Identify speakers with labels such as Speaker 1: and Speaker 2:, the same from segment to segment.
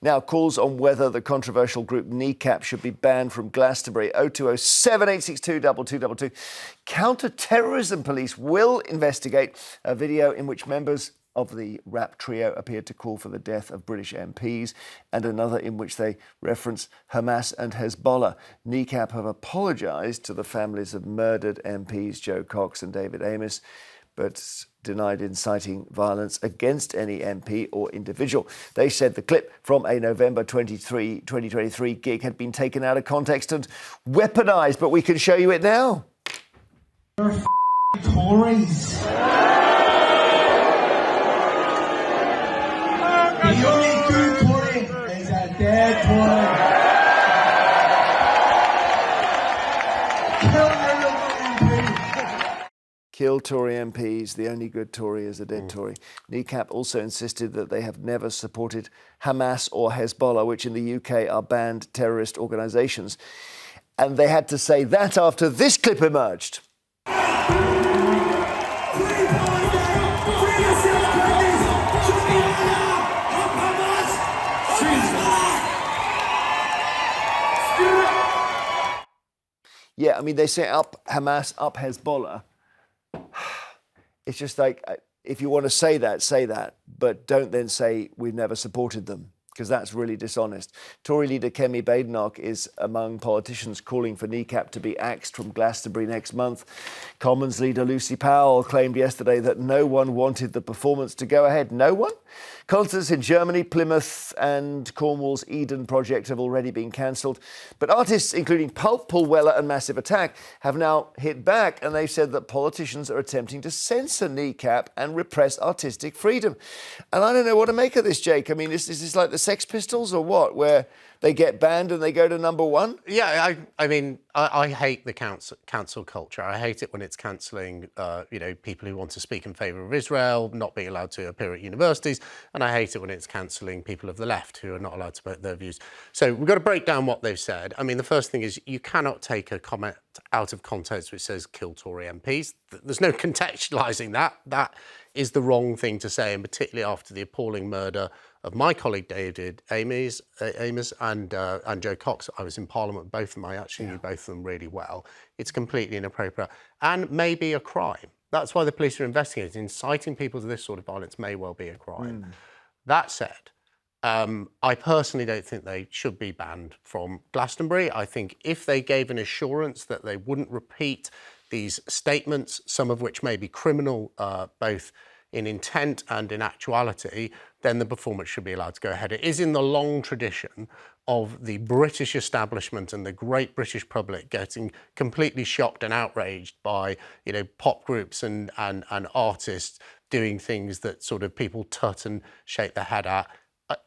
Speaker 1: Now, calls on whether the controversial group Kneecap should be banned from Glastonbury. 0207 862 2222. Counter-terrorism police will investigate a video in which members of the rap trio appeared to call for the death of British MPs, and another in which they reference Hamas and Hezbollah. Kneecap have apologised to the families of murdered MPs Jo Cox and David Amess, but denied inciting violence against any MP or individual. They said the clip from a November 2023 gig had been taken out of context and weaponised, but we can show you it now.
Speaker 2: You're Tories. The only good Tory is a dead Tory.
Speaker 1: Kill Tory MPs. The only good Tory is a dead Tory. Kneecap also insisted that they have never supported Hamas or Hezbollah, which in the UK are banned terrorist organisations. And they had to say that after this clip emerged. Yeah, I mean, they say up Hamas, up Hezbollah. It's just like, if you want to say that, but don't then say we've never supported them, because that's really dishonest. Tory leader Kemi Badenoch is among politicians calling for Kneecap to be axed from Glastonbury next month. Commons leader Lucy Powell claimed yesterday that no one wanted the performance to go ahead. No one? Concerts in Germany, Plymouth and Cornwall's Eden project have already been cancelled. But artists including Pulp, Paul Weller and Massive Attack have now hit back, and they've said that politicians are attempting to censor Kneecap and repress artistic freedom. And I don't know what to make of this, Jake. I mean, is this like the Sex Pistols or what, where they get banned and they go to number one?
Speaker 3: Yeah, I mean, I hate the cancel culture. I hate it when it's cancelling, people who want to speak in favour of Israel, not being allowed to appear at universities. And I hate it when it's cancelling people of the left who are not allowed to put their views. So we've got to break down what they've said. I mean, the first thing is you cannot take a comment out of context which says kill Tory MPs. There's no contextualising that. That is the wrong thing to say, and particularly after the appalling murder of my colleague David Amess and Jo Cox. I was in Parliament with both of them. I actually knew both of them really well. It's completely inappropriate and may be a crime. That's why the police are investigating. Inciting people to this sort of violence may well be a crime. That said, I personally don't think they should be banned from Glastonbury. I think if they gave an assurance that they wouldn't repeat these statements, some of which may be criminal, both in intent and in actuality, then the performance should be allowed to go ahead. It is in the long tradition of the British establishment and the great British public getting completely shocked and outraged by, pop groups and artists doing things that sort of people tut and shake their head at.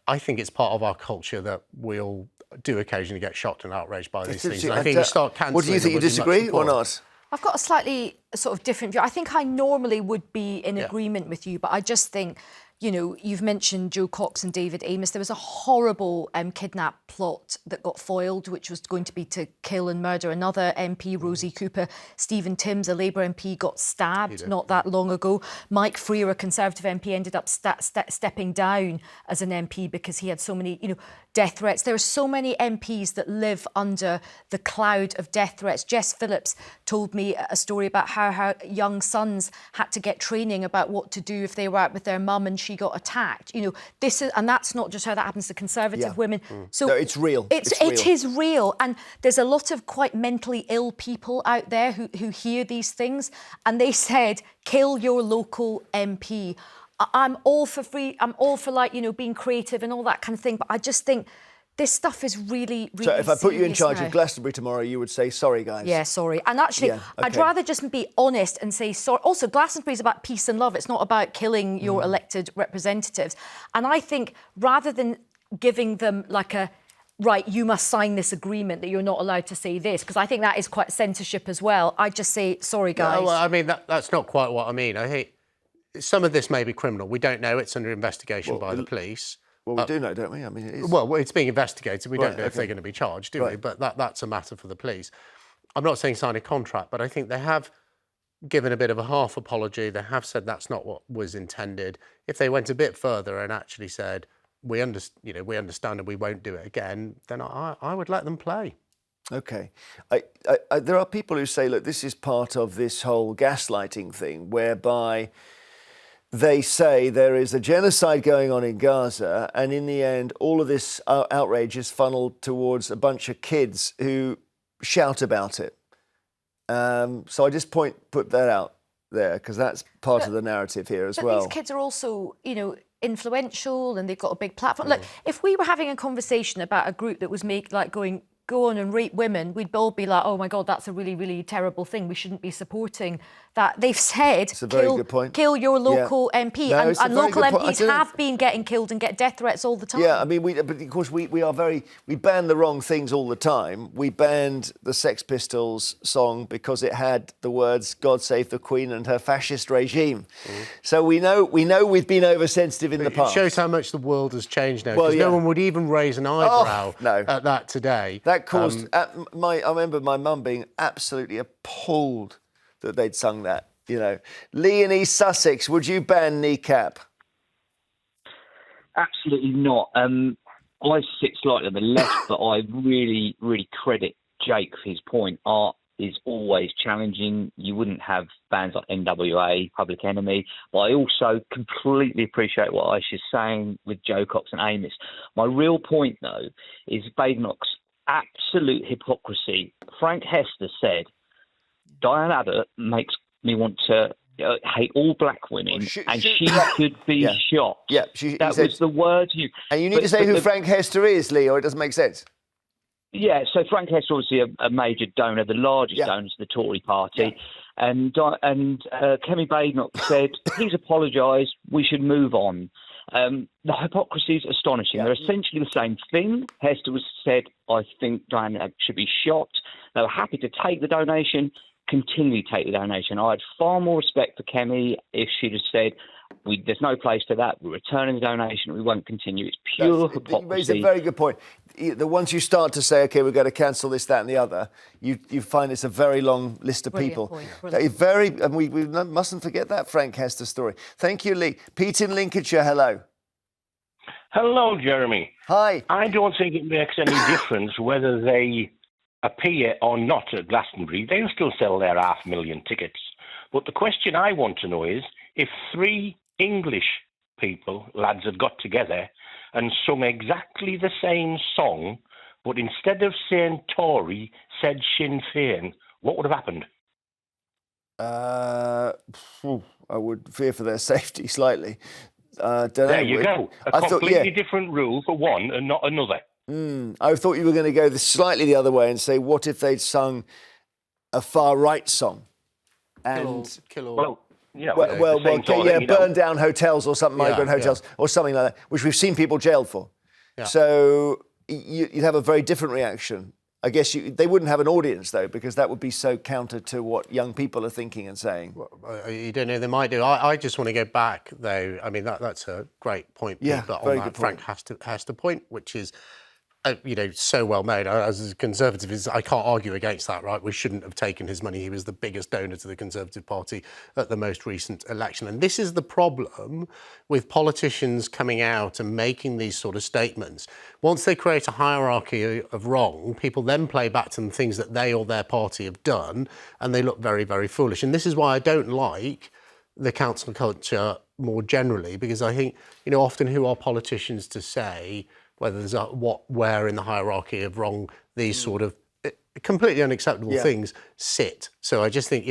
Speaker 3: I think it's part of our culture that we'll do occasionally get shocked and outraged by these things. And I think we start cancelling.
Speaker 1: What do you think? You disagree or not?
Speaker 4: I've got a slightly sort of different view. I think I normally would be in agreement with you, but I just think, you've mentioned Jo Cox and David Amess. There was a horrible kidnap plot that got foiled, which was going to be to kill and murder another MP, Rosie Cooper. Stephen Timms, a Labour MP, got stabbed not that long ago. Mike Freer, a Conservative MP, ended up stepping down as an MP because he had so many, death threats. There are so many MPs that live under the cloud of death threats. Jess Phillips told me a story about how her young sons had to get training about what to do if they were out with their mum and she got attacked. This is, and that's not just how that happens to Conservative women. So
Speaker 1: no, it's real.
Speaker 4: It is real. And there's a lot of quite mentally ill people out there who hear these things, and they said, kill your local MP. I'm all for being creative and all that kind of thing, but I just think this stuff is really, really
Speaker 1: So if I put you in charge
Speaker 4: now.
Speaker 1: of Glastonbury tomorrow, you would say, sorry, guys.
Speaker 4: Yeah, sorry. And actually, I'd rather just be honest and say sorry. Also, Glastonbury is about peace and love. It's not about killing your elected representatives. And I think rather than giving them like a, right, you must sign this agreement that you're not allowed to say this, because I think that is quite censorship as well. I'd just say, sorry, guys.
Speaker 3: No, well, I mean, that's not quite what I mean. I think some of this may be criminal. We don't know. It's under investigation by the police.
Speaker 1: Well, we do know, don't we? I mean, it is.
Speaker 3: Well, it's being investigated. We don't know if they're going to be charged, do we? But that's a matter for the police. I'm not saying sign a contract, but I think they have given a bit of a half apology. They have said that's not what was intended. If they went a bit further and actually said, we understand and we won't do it again, then I would let them play.
Speaker 1: Okay. There are people who say, look, this is part of this whole gaslighting thing, whereby they say there is a genocide going on in Gaza, and in the end, all of this outrage is funneled towards a bunch of kids who shout about it. So I just put that out there, because that's part of the narrative here as well.
Speaker 4: But these kids are also, influential, and they've got a big platform. Look, if we were having a conversation about a group that was going, go on and rape women, we'd all be like, oh my God, that's a really, really terrible thing. We shouldn't be supporting that. They've said,
Speaker 1: it's a very good point.
Speaker 4: Kill your local MP.
Speaker 1: No,
Speaker 4: and local MPs have been getting killed and get death threats all the time.
Speaker 1: Yeah, I mean, but of course, we ban the wrong things all the time. We banned the Sex Pistols song because it had the words, God save the Queen and her fascist regime. So we know we've been oversensitive in the past.
Speaker 3: It shows how much the world has changed now, because no one would even raise an eyebrow at that today.
Speaker 1: That caused I remember my mum being absolutely appalled that they'd sung that. Lee in East Sussex, would you ban Kneecap?
Speaker 5: Absolutely not. I sit slightly on the left, but I really, really credit Jake for his point. Art is always challenging. You wouldn't have bands like NWA, Public Enemy, but I also completely appreciate what Ayesha's saying with Joe Cox and Amess. My real point, though, is Badenoch's absolute hypocrisy. Frank Hester said, Diane Abbott makes me want to hate all black women, and she could be shot.
Speaker 1: Yeah,
Speaker 5: that was the word you...
Speaker 1: And you need to say who Frank Hester is, Lee, or it doesn't make sense.
Speaker 5: Yeah, so Frank Hester, obviously a major donor, the largest donor to the Tory party. Yeah. And Kemi Badenoch said, please apologise, we should move on. The hypocrisy is astonishing. They're essentially the same thing. Hester said, I think Diana should be shot. They were happy to take the donation, continue to take the donation. I had far more respect for Kemi if she'd have said, there's no place for that. We're returning the donation. We won't continue. It's pure hypocrisy.
Speaker 1: You raise a very good point. Once you start to say, OK, we're going to cancel this, that and the other, you find it's a very long list of people. And we mustn't forget that Frank Hester story. Thank you, Lee. Pete in Lincolnshire, hello.
Speaker 6: Hello, Jeremy.
Speaker 1: Hi.
Speaker 6: I don't think it makes any difference whether they appear or not at Glastonbury. They'll still sell their 500,000 tickets. But the question I want to know is, if 3 English lads had got together and sung exactly the same song, but instead of saying Tory, said Sinn Féin, what would have happened?
Speaker 1: I would fear for their safety slightly.
Speaker 6: There you go. A completely different rule for one and not another.
Speaker 1: I thought you were going to go slightly the other way and say, what if they'd sung a far-right song? And burn down hotels or something, migrant hotels or something like that, which we've seen people jailed for. Yeah. So you'd have a very different reaction. I guess they wouldn't have an audience, though, because that would be so counter to what young people are thinking and saying.
Speaker 3: Well, you don't know, they might do. I just want to go back, though. I mean, that's a great point, Pete, but on that Frank Hester point, which is, so well made. As a Conservative, I can't argue against that, right? We shouldn't have taken his money. He was the biggest donor to the Conservative Party at the most recent election. And this is the problem with politicians coming out and making these sort of statements. Once they create a hierarchy of wrong, people then play back to them things that they or their party have done, and they look very, very foolish. And this is why I don't like the council culture more generally, because I think, often who are politicians to say whether there's where in the hierarchy of wrong these sort of completely unacceptable things sit. So I just think,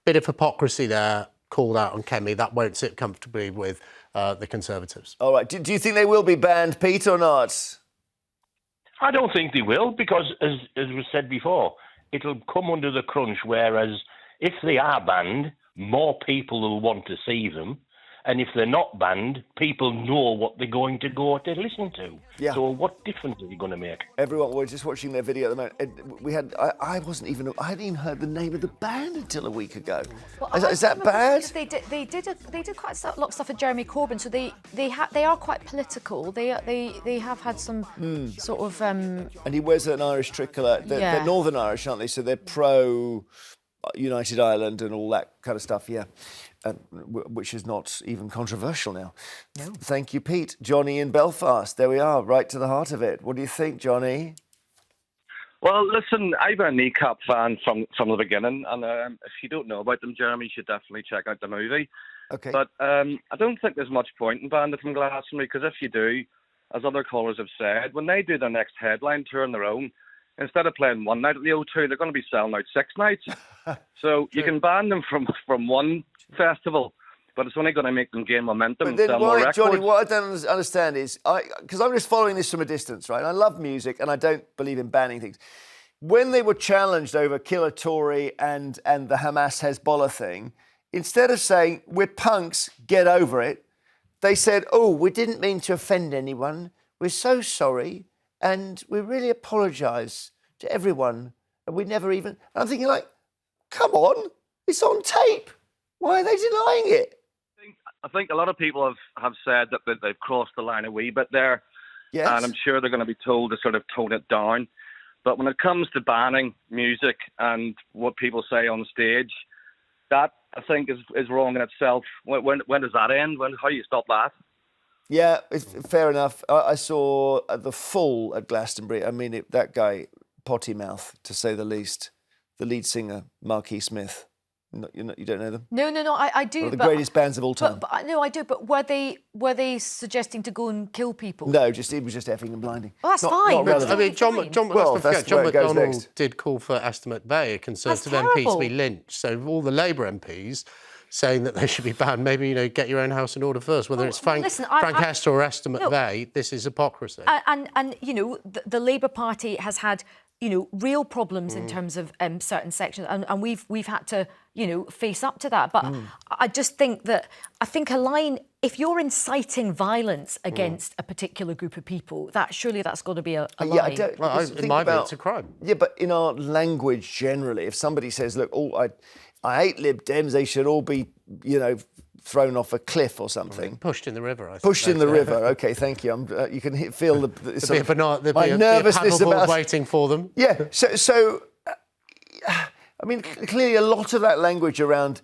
Speaker 3: bit of hypocrisy there called out on Kemi. That won't sit comfortably with the Conservatives. All right.
Speaker 1: Do you think they will be banned, Pete, or not?
Speaker 6: I don't think they will, because, as was said before, it'll come under the crunch, whereas if they are banned, more people will want to see them. And if they're not banned, people know what they're going to go to listen to. Yeah. So what difference are they going to make?
Speaker 1: Everyone, we're just watching their video at the moment. I hadn't even heard the name of the band until a week ago. Well, is that bad?
Speaker 4: They did quite a lot of stuff with Jeremy Corbyn, so they are quite political. They have had some sort of.
Speaker 1: And he wears an Irish tricolour. They're Northern Irish, aren't they? So they're pro. United Ireland and all that kind of stuff, yeah, which is not even controversial now. No. Thank you, Pete. Johnny in Belfast. There we are, right to the heart of it. What do you think, Johnny?
Speaker 7: Well, listen, I've been a Kneecap fan from the beginning, and if you don't know about them, Jeremy, you should definitely check out the movie.
Speaker 1: Okay.
Speaker 7: But I don't think there's much point in banning it from Glastonbury, because if you do, as other callers have said, when they do their next headline tour on their own, instead of playing one night at the O2, they're going to be selling out 6 nights. So you can ban them from one festival, but it's only going to make them gain momentum and sell more records.
Speaker 1: Johnny, what I don't understand is, because I'm just following this from a distance, right? I love music and I don't believe in banning things. When they were challenged over Killer Tory and the Hamas Hezbollah thing, instead of saying, we're punks, get over it, they said, oh, we didn't mean to offend anyone. We're so sorry. And we really apologise to everyone. And we never even... And I'm thinking like, come on, it's on tape. Why are they denying it?
Speaker 7: I think a lot of people have said that they've crossed the line a wee bit there.
Speaker 1: Yes.
Speaker 7: And I'm sure they're going to be told to sort of tone it down. But when it comes to banning music and what people say on stage, that, I think, is wrong in itself. When does that end? How do you stop that?
Speaker 1: Yeah, it's fair enough. I saw the full at Glastonbury. I mean, that guy, potty mouth, to say the least. The lead singer, Marquis Smith. You don't know them? No,
Speaker 4: I do.
Speaker 1: One of the greatest bands of all time.
Speaker 4: No, I do. But were they suggesting to go and kill people?
Speaker 1: No, it was just effing and blinding.
Speaker 4: Well, that's fine.
Speaker 1: Not
Speaker 3: I mean, John McDonnell did call for Aston McVeigh, a Conservative MP, to be lynched. So all the Labour MPs saying that they should be banned, maybe, get your own house in order first. Whether it's Frank Hester or Aston McVeigh, this is hypocrisy.
Speaker 4: And the Labour Party has had, real problems in terms of certain sections, and we've had to, face up to that. But I just think a line, if you're inciting violence against a particular group of people, surely that's got to be a line.
Speaker 1: Yeah,
Speaker 3: in my view, it's a crime.
Speaker 1: Yeah, but in our language generally, if somebody says, look, I hate Lib Dems, they should all be, thrown off a cliff or something.
Speaker 3: Pushed in the river, I think.
Speaker 1: Pushed in the river. OK, thank you. You can feel my
Speaker 3: nervousness
Speaker 1: about
Speaker 3: waiting for them.
Speaker 1: Yeah. So I mean, clearly a lot of that language around,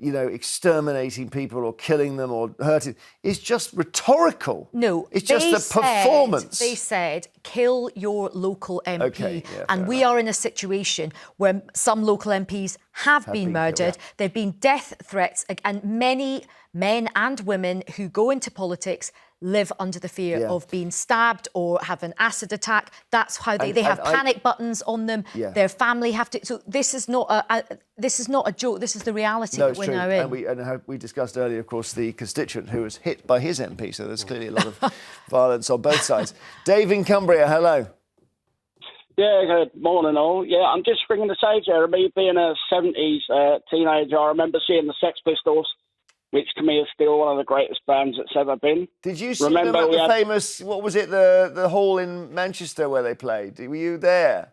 Speaker 1: exterminating people or killing them or hurting is just rhetorical.
Speaker 4: No,
Speaker 1: it's just a performance.
Speaker 4: They said, kill your local MP.
Speaker 1: Okay, yeah,
Speaker 4: and we are in a situation where some local MPs have been murdered. There have been death threats, and many men and women who go into politics live under the fear of being stabbed or have an acid attack. That's how they have panic buttons on them. Yeah. Their family have to. So this is not a joke. This is the reality that we're now in.
Speaker 1: And how we discussed earlier, of course, the constituent who was hit by his MP. So there's clearly a lot of violence on both sides. Dave in Cumbria, hello.
Speaker 8: Yeah, good morning all. Yeah, I'm just ringing to say, Jeremy, being a 70s teenager, I remember seeing the Sex Pistols, which to me is still one of the greatest bands that's ever been.
Speaker 1: Did you see them at the famous, what was it, the hall in Manchester where they played? Were you there?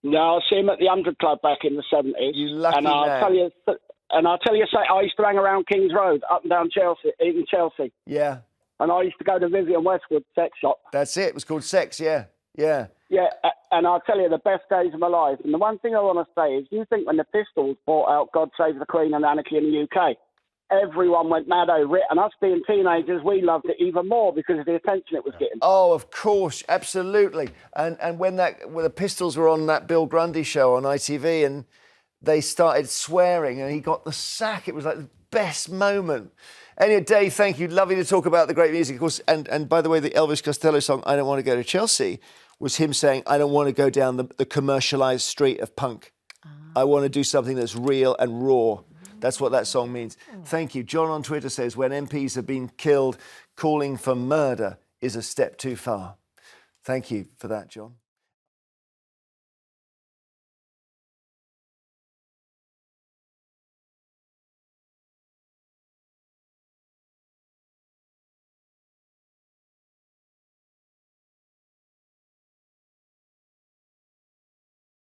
Speaker 8: No, I see them at the 100 Club back in the 70s.
Speaker 1: You lucky man.
Speaker 8: I'll tell you, I used to hang around King's Road, up and down Chelsea, in Chelsea.
Speaker 1: Yeah.
Speaker 8: And I used to go to Vivian Westwood's sex shop.
Speaker 1: That's it. It was called Sex, yeah. Yeah.
Speaker 8: Yeah, and I'll tell you, the best days of my life. And the one thing I want to say is, you think when the Pistols brought out God Save the Queen and Anarchy in the UK, everyone went mad over it, and us being teenagers, we loved it even more because of the attention it was getting.
Speaker 1: Oh, of course, absolutely. And when the Pistols were on that Bill Grundy show on ITV, and they started swearing, and he got the sack, it was like the best moment. Anyway, Dave, thank you. Lovely to talk about the great music, of course. And by the way, the Elvis Costello song, I Don't Want to Go to Chelsea, was him saying, I don't want to go down the commercialised street of punk. I want to do something that's real and raw. That's what that song means. Thank you. John on Twitter says, when MPs have been killed, calling for murder is a step too far. Thank you for that, John.